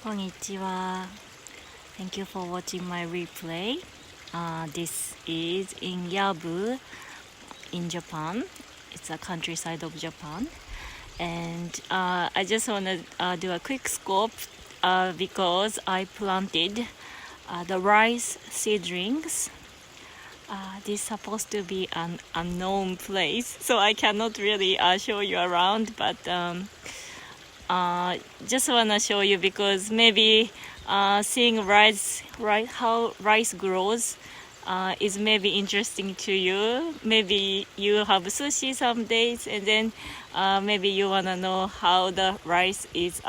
Konnichiwa. Thank you for watching my replay. This is in Yabu in Japan. It's a countryside of Japan. And I just want to do a quick scope because I planted the rice seedlings. This is supposed to be an unknown place, so I cannot really show you around, but just want to show you because maybe seeing how rice grows is maybe interesting to you. Maybe you have sushi some days, and then maybe you want to know how the rice is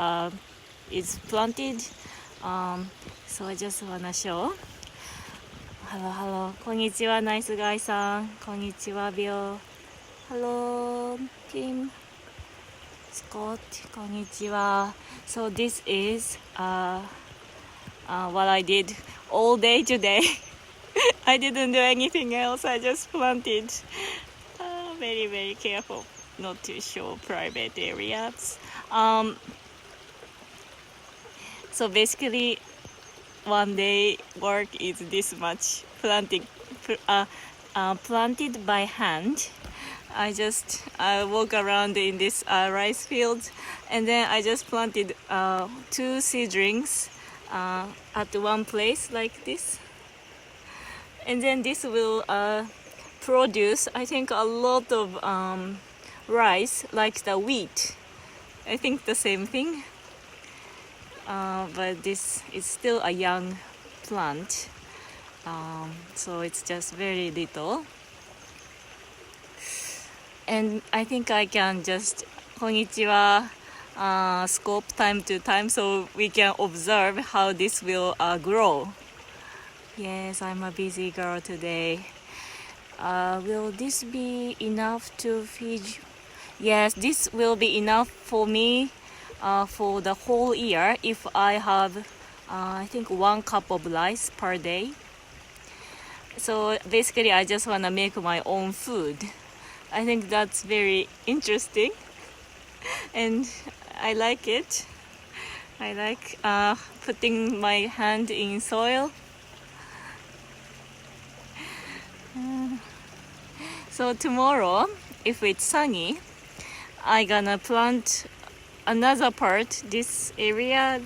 planted. So I just want to show. Hello. こんにちは、ナイスガイさん。こんにちは、ビオ。Hello, Kim. Scott, こんにちは。So this is what I did all day today. I didn't do anything else. I just planted. Very, very careful not to show private areas. So basically, one day work is this much planted by hand. I just walk around in this rice field, and then I just planted 2 seedlings at one place like this, and then this will produce, I think, a lot of rice like the wheat. I think the same thing. But this is still a young plant, so it's just very little. And I think I can just konnichiwa scope time to time so we can observe how this will grow. Yes, I'm a busy girl today. Will this be enough to feed? Yes, this will be enough for me for the whole year if I have I think 1 cup of rice per day. So basically I just want to make my own food. I think that's very interesting and I like it. I like putting my hand in soil. So tomorrow, if it's sunny, I'm gonna plant another part, this area,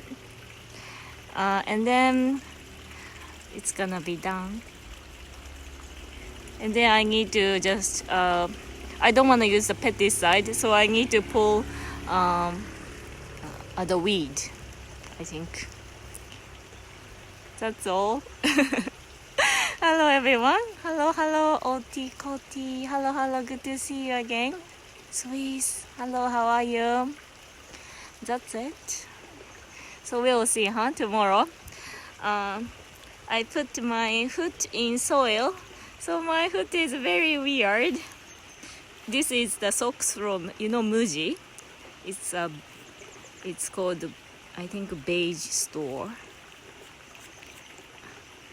and then it's gonna be done. And then I need to just I don't want to use the pesticide, so I need to pull the weed, I think. That's all. Hello everyone. Hello Oti Koti. Hello, good to see you again. Swiss, hello, how are you? That's it. So we'll see, tomorrow. I put my foot in soil, so my foot is very weird. This is the socks from, Muji. It's called, I think, beige store.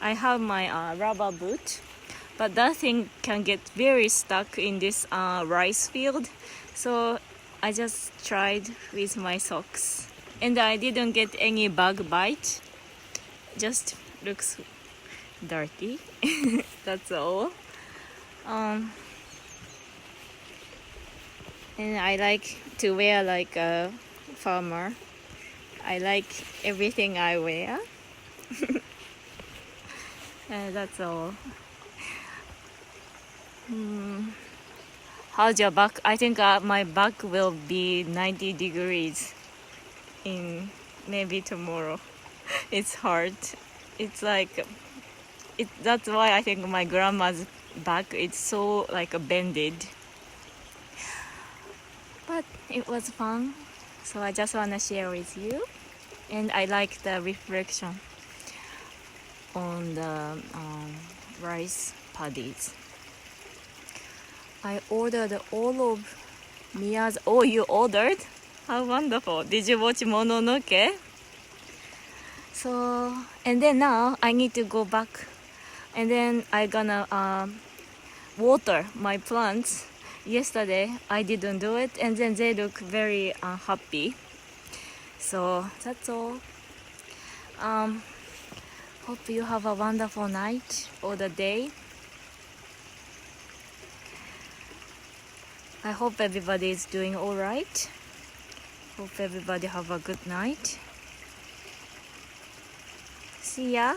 I have my rubber boot, but that thing can get very stuck in this rice field. So I just tried with my socks, and I didn't get any bug bite. Just looks dirty. That's all. And I like to wear like a farmer. I like everything I wear. That's all. How's your back? I think my back will be 90 degrees in maybe tomorrow. It's hard. It's like that's why I think my grandma's back is so like bended. But it was fun, so I just want to share with you. And I like the reflection on the rice paddies. I ordered all of Mia's. Oh, you ordered? How wonderful. Did you watch Mononoke? So, and then now I need to go back, and then I'm gonna water my plants. Yesterday I didn't do it, and then they look very happy. So that's all. Um, hope you have a wonderful night or the day. I hope everybody is doing all right. Hope everybody have a good night. See ya.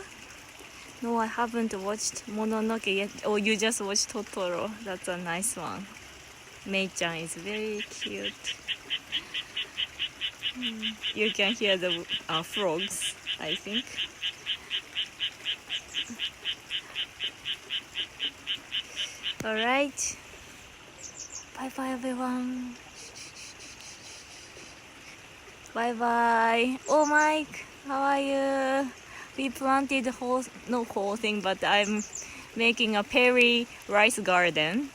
No, I haven't watched Mononoke yet. Oh, you just watched Totoro. That's a nice one. Mei-chan is very cute. You can hear the frogs, I think. Alright. Bye bye, everyone. Bye bye. Oh, Mike, how are you? We planted the whole thing, but I'm making a peri rice garden.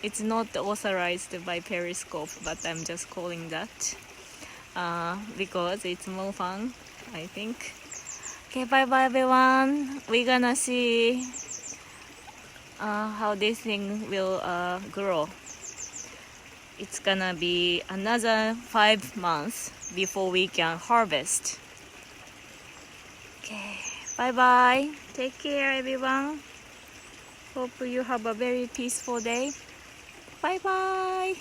It's not authorized by Periscope, but I'm just calling that because it's more fun, I think. Okay, bye bye, everyone. We're gonna see how this thing will grow. It's gonna be another 5 months before we can harvest. Okay, bye bye. Take care, everyone. Hope you have a very peaceful day. Bye bye.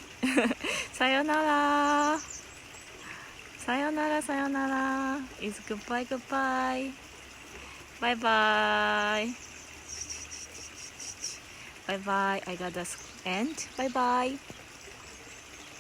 Sayonara. Sayonara, sayonara. It's goodbye, goodbye. Bye bye. Bye bye. I gotta end. Bye bye.